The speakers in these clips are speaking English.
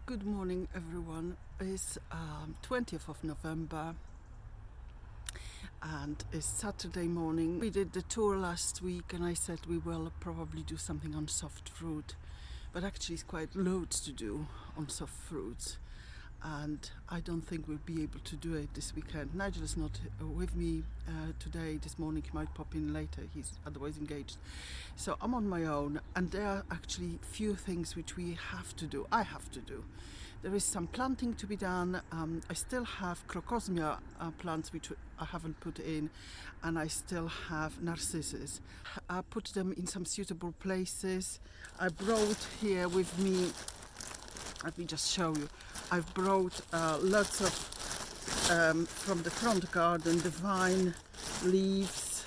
Good morning, everyone. It's 20th of November and it's Saturday morning. We did the tour last week and I said we will probably do something on soft fruit, but actually it's quite loads to do on soft fruits and I don't think we'll be able to do it this weekend. Nigel is not with me today, this morning. He might pop in later, he's otherwise engaged. So I'm on my own and there are actually few things which I have to do. There is some planting to be done. I still have crocosmia plants which I haven't put in, and I still have narcissus. I put them in some suitable places. I brought here with me, let me just show you, I've brought lots of from the front garden, the vine leaves.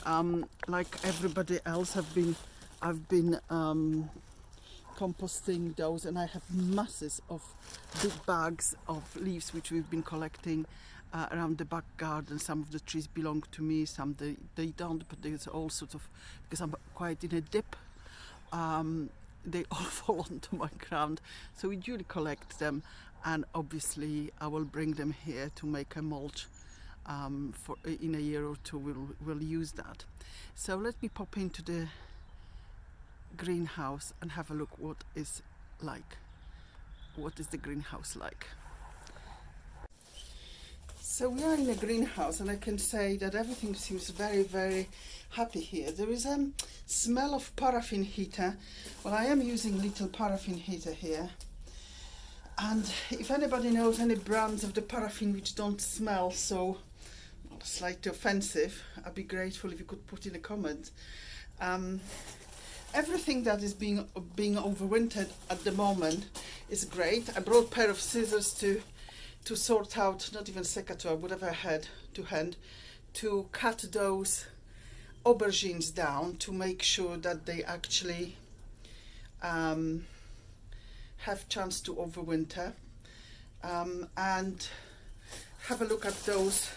Like everybody else, I've been composting those, and I have masses of big bags of leaves which we've been collecting around the back garden. Some of the trees belong to me, some they don't, but there's all sorts of, because I'm quite in a dip, they all fall onto my ground, so we duly collect them, and obviously I will bring them here to make a mulch. For in a year or two we'll use that. So let me pop into the greenhouse and have a look what is the greenhouse like. So we are in a greenhouse and I can say that everything seems very, very happy here. There is a smell of paraffin heater. Well, I am using little paraffin heater here, and if anybody knows any brands of the paraffin which don't smell so slightly offensive, I'd be grateful if you could put in a comment. Everything that is being overwintered at the moment is great. I brought a pair of scissors to sort out, not even secateurs, whatever I had to hand, to cut those aubergines down to make sure that they actually have chance to overwinter, and have a look at those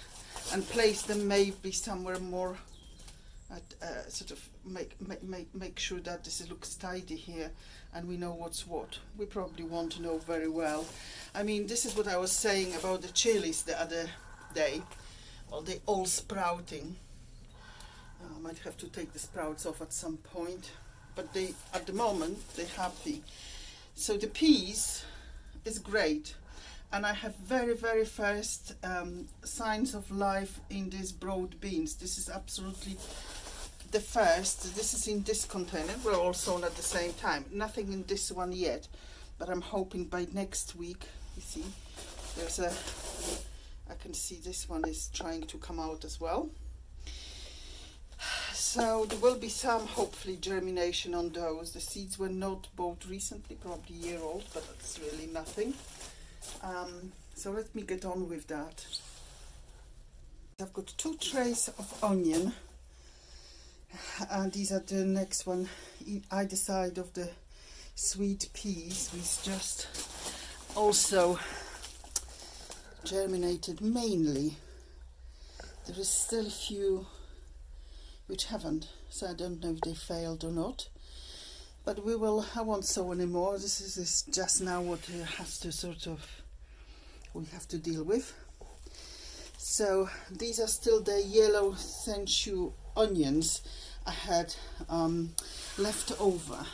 and place them maybe somewhere more sort of make sure that this looks tidy here and we know what's what. We probably won't know very well. I mean, this is what I was saying about the chilies the other day. Well, they all sprouting. I might have to take the sprouts off at some point, but they, at the moment, they're happy. So the peas is great, and I have very, very first signs of life in these broad beans. This is absolutely the first. This is in this container. We're all sown at the same time. Nothing in this one yet, but I'm hoping by next week. You see, I can see this one is trying to come out as well. So there will be some, hopefully, germination on those. The seeds were not bought recently, probably a year old, but that's really nothing. So let me get on with that. I've got 2 trays of onion, and these are the next one either side of the sweet peas, which just also germinated mainly. There is still a few which haven't, so I don't know if they failed or not, but I won't sow anymore. This is just now what we have to deal with. So these are still the yellow sensu onions I had left over.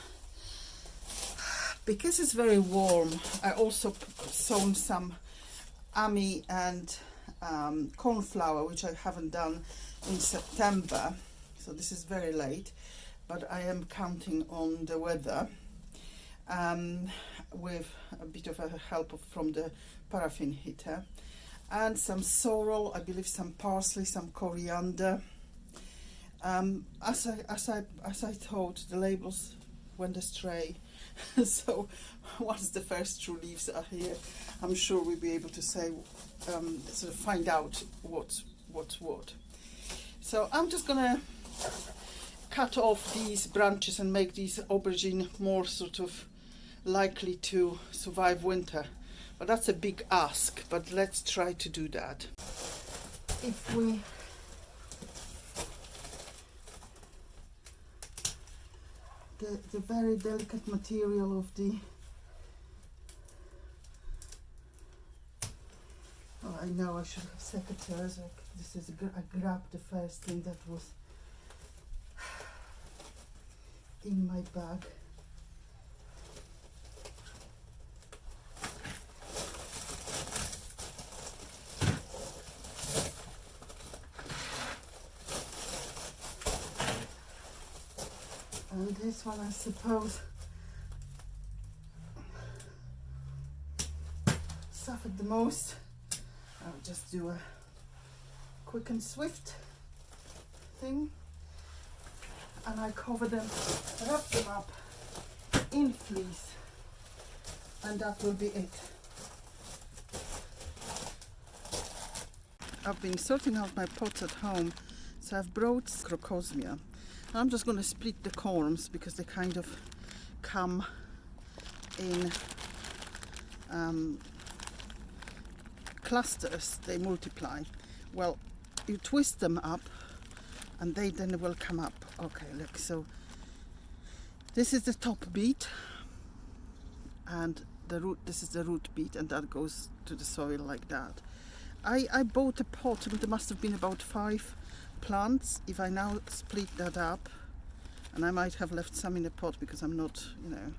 Because it's very warm, I also sown some ami and cornflower, which I haven't done in September. So this is very late, but I am counting on the weather, with a bit of a help from the paraffin heater, and some sorrel, I believe some parsley, some coriander. As I thought, the labels went astray. So once the first true leaves are here, I'm sure we'll be able to say, sort of find out what's what. So I'm just gonna cut off these branches and make these aubergine more sort of likely to survive winter. But that's a big ask, but let's try to do that. If we the very delicate material of the I know I should have secateurs. I grabbed the first thing that was in my bag. And this one, I suppose, suffered the most. I'll just do a quick and swift thing, and I cover them, wrap them up in fleece, and that will be it. I've been sorting out my pots at home, so I've brought crocosmia. I'm just going to split the corms because they kind of come in clusters, they multiply. Well, you twist them up and they then will come up. Okay, look, so this is the top beat and the root, this is the root beat, and that goes to the soil like that. I bought a pot, but there must have been about 5 plants. If I now split that up, and I might have left some in the pot because I'm not, you know,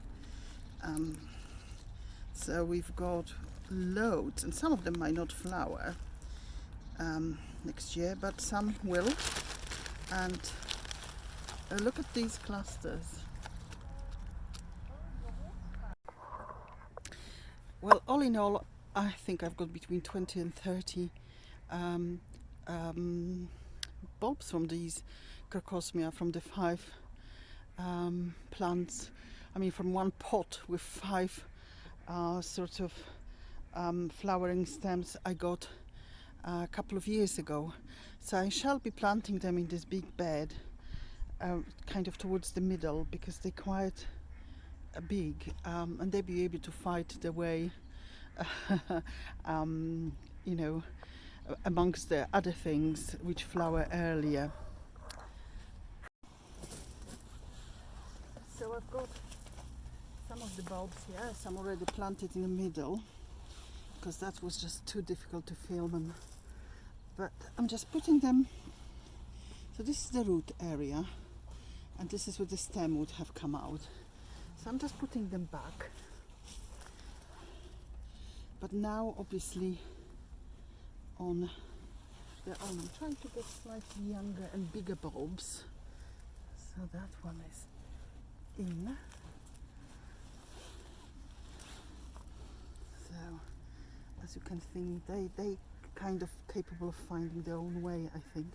so we've got loads, and some of them might not flower next year, but some will. And look at these clusters. Well, all in all, I think I've got between 20 and 30 bulbs from these crocosmia, from the 5 plants. I mean, from one pot with 5 sort of flowering stems I got a couple of years ago. So I shall be planting them in this big bed, kind of towards the middle, because they're quite big, and they'll be able to fight their way you know, amongst the other things which flower earlier. So I've got some of the bulbs here, some already planted in the middle, because that was just too difficult to film them. But I'm just putting them, so this is the root area, and this is where the stem would have come out. So I'm just putting them back. But now, obviously, on their own, I'm trying to get slightly younger and bigger bulbs. So that one is in. So, as you can see, they kind of capable of finding their own way, I think.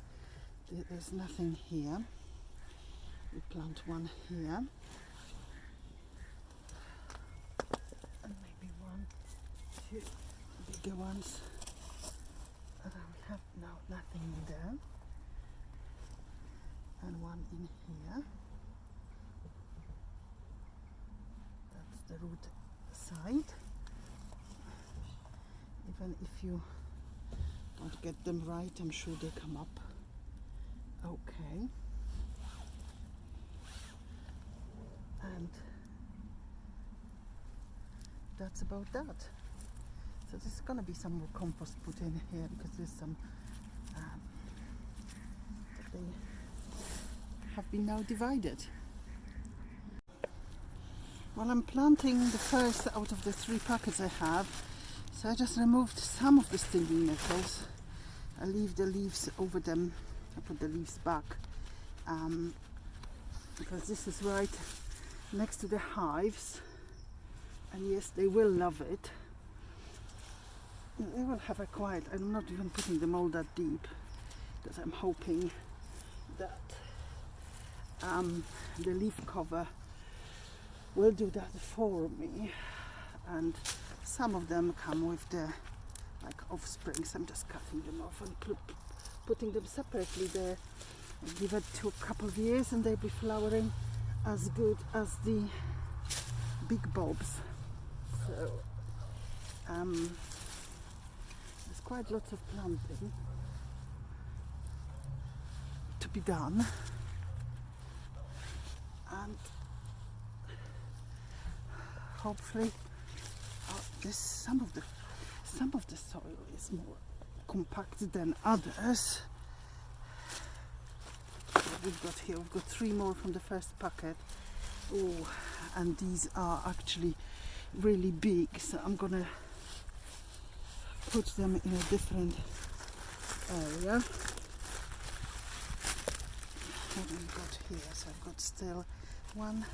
There's nothing here. We plant one here. And maybe 1, 2 bigger ones. And then we have now nothing in there. And one in here. That's the root side. Even if you don't get them right, I'm sure they come up okay. And that's about that. So there's going to be some more compost put in here, because there's some they have been now divided. Well, I'm planting the first out of the 3 packets I have, so I just removed some of the stinging nettles. I leave the leaves over them. I put the leaves back because this is right next to the hives, and yes, they will love it. They will have a quiet. I'm not even putting them all that deep, because I'm hoping that the leaf cover will do that for me. And some of them come with the offspring, so I'm just cutting them off and putting them separately there. I'll give it to a couple of years and they'll be flowering as good as the big bulbs. So there's quite lots of planting to be done, and hopefully some of the soil is more compact than others. What we've got here, we've got 3 more from the first packet. Oh, and these are actually really big, so I'm gonna put them in a different area. What have we got here? So I've got still one.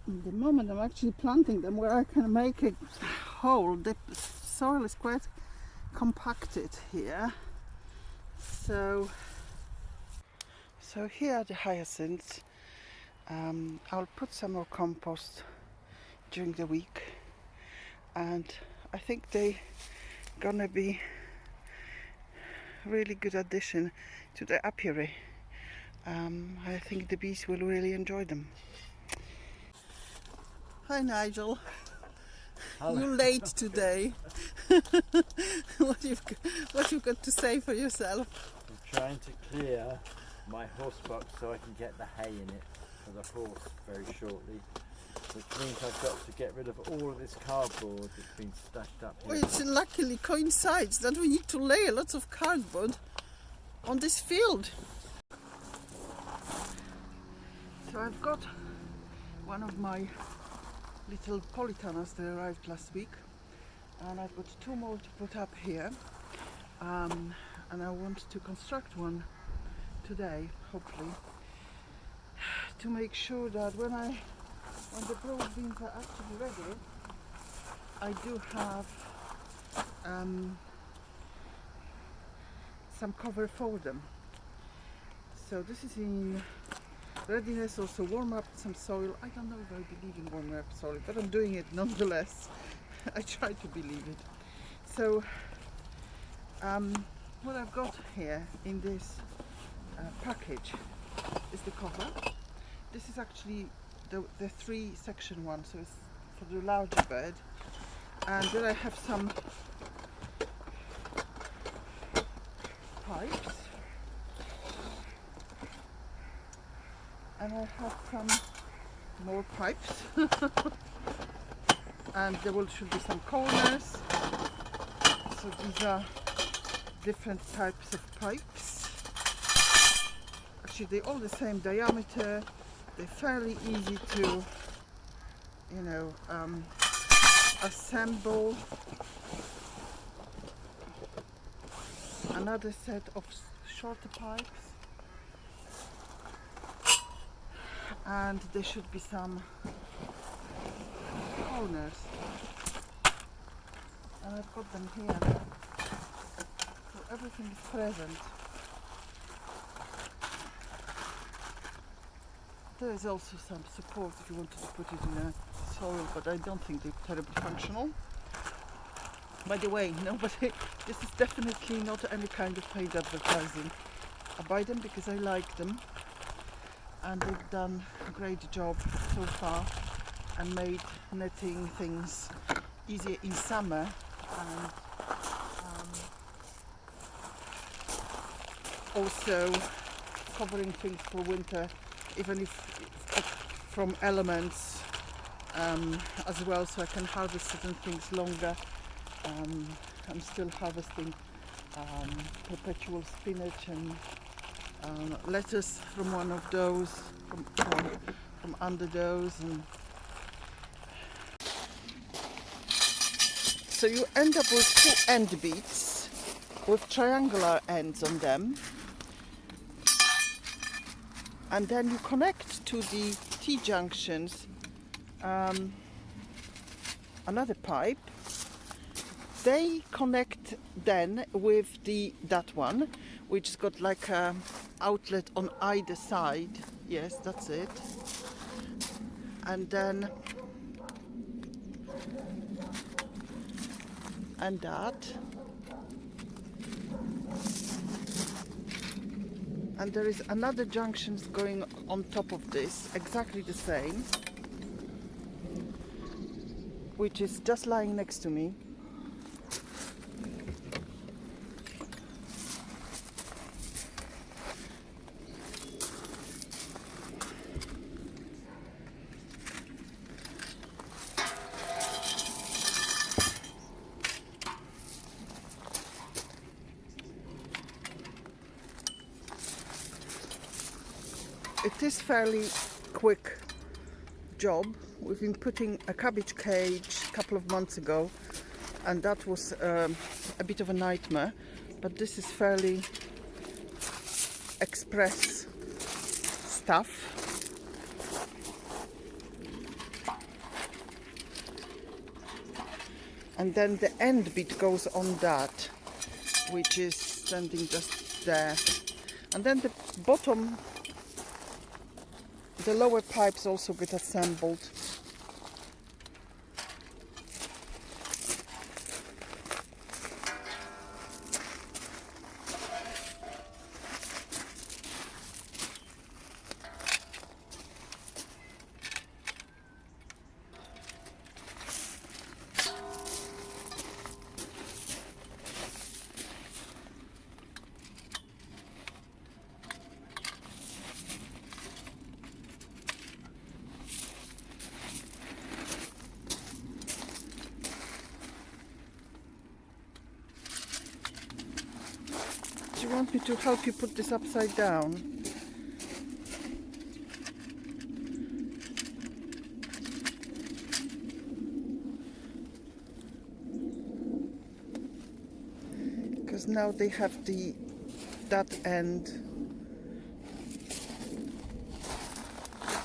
At the moment I'm actually planting them where I can make a hole. The soil is quite compacted here. So here are the hyacinths. I'll put some more compost during the week, and I think they're gonna be really good addition to the apiary. I think the bees will really enjoy them. Hi Nigel. Hello. You're late today. What you've got to say for yourself? I'm trying to clear my horse box so I can get the hay in it for the horse very shortly, which means I've got to get rid of all of this cardboard that's been stashed up here. Well, it luckily coincides that we need to lay lots of cardboard on this field. So I've got one of my little polytunnels that arrived last week, and I've got 2 more to put up here, and I want to construct one today, hopefully, to make sure that when the broad beans are actually ready, I do have some cover for them. So this is in readiness. Also warm up some soil. I don't know if I believe in warming up soil, but I'm doing it nonetheless. I try to believe it. So what I've got here in this package is the cover. This is actually the 3-section one, so it's for the larger bed. And then I have some pipes, and I have some more pipes. And there should be some corners. So these are different types of pipes. Actually, they're all the same diameter. They're fairly easy to, assemble. Another set of shorter pipes. And there should be some corners, and I've got them here, so everything is present. There is also some support if you wanted to put it in a soil, but I don't think they're terribly functional. By the way, this is definitely not any kind of paid advertising. I buy them because I like them, and they've done a great job so far and made netting things easier in summer, and also covering things for winter, even if from elements as well, so I can harvest certain things longer. I'm still harvesting perpetual spinach and lettuce from one of those, from under those. And so you end up with 2 end beads with triangular ends on them, and then you connect to the T-junctions another pipe. They connect then with that one, which's got like a outlet on either side. Yes, that's it. And then that. And there is another junction going on top of this, exactly the same, which is just lying next to me. it is fairly quick job. We've been putting a cabbage cage a couple of months ago, and that was a bit of a nightmare, but this is fairly express stuff. And then the end bit goes on that, which is standing just there. And then the bottom, the lower pipes also get assembled. Do you want me to help you put this upside down? Because now they have that end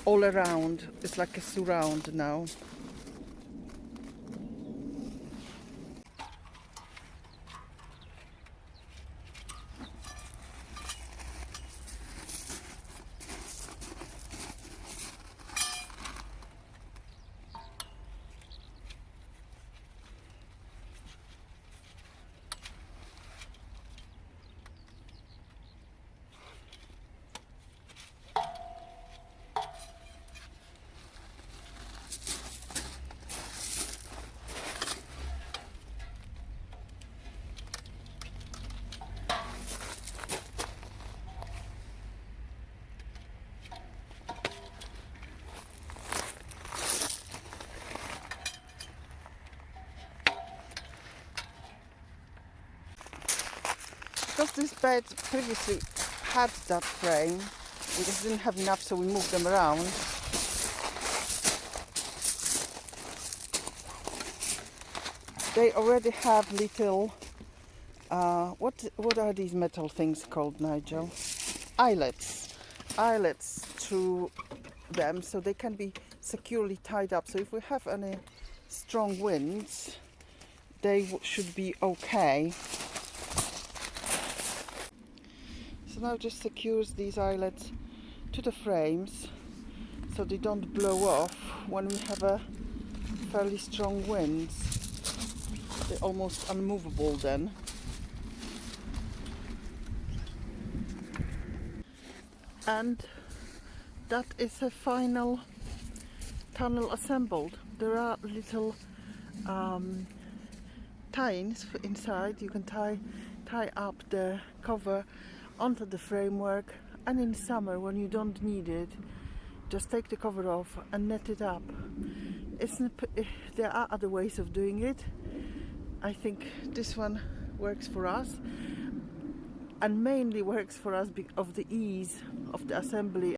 all around. It's like a surround now. Because this bed previously had that frame, we just didn't have enough, so we moved them around. They already have little, what are these metal things called, Nigel? Eyelets to them, so they can be securely tied up. So if we have any strong winds, they should be okay. So now just secures these eyelets to the frames so they don't blow off when we have a fairly strong winds. They're almost unmovable then. And that is a final tunnel assembled. There are little tines inside. You can tie up the cover onto the framework, and in summer when you don't need it, just take the cover off and net it up. There are other ways of doing it. I think this one works for us, and mainly works for us because of the ease of the assembly.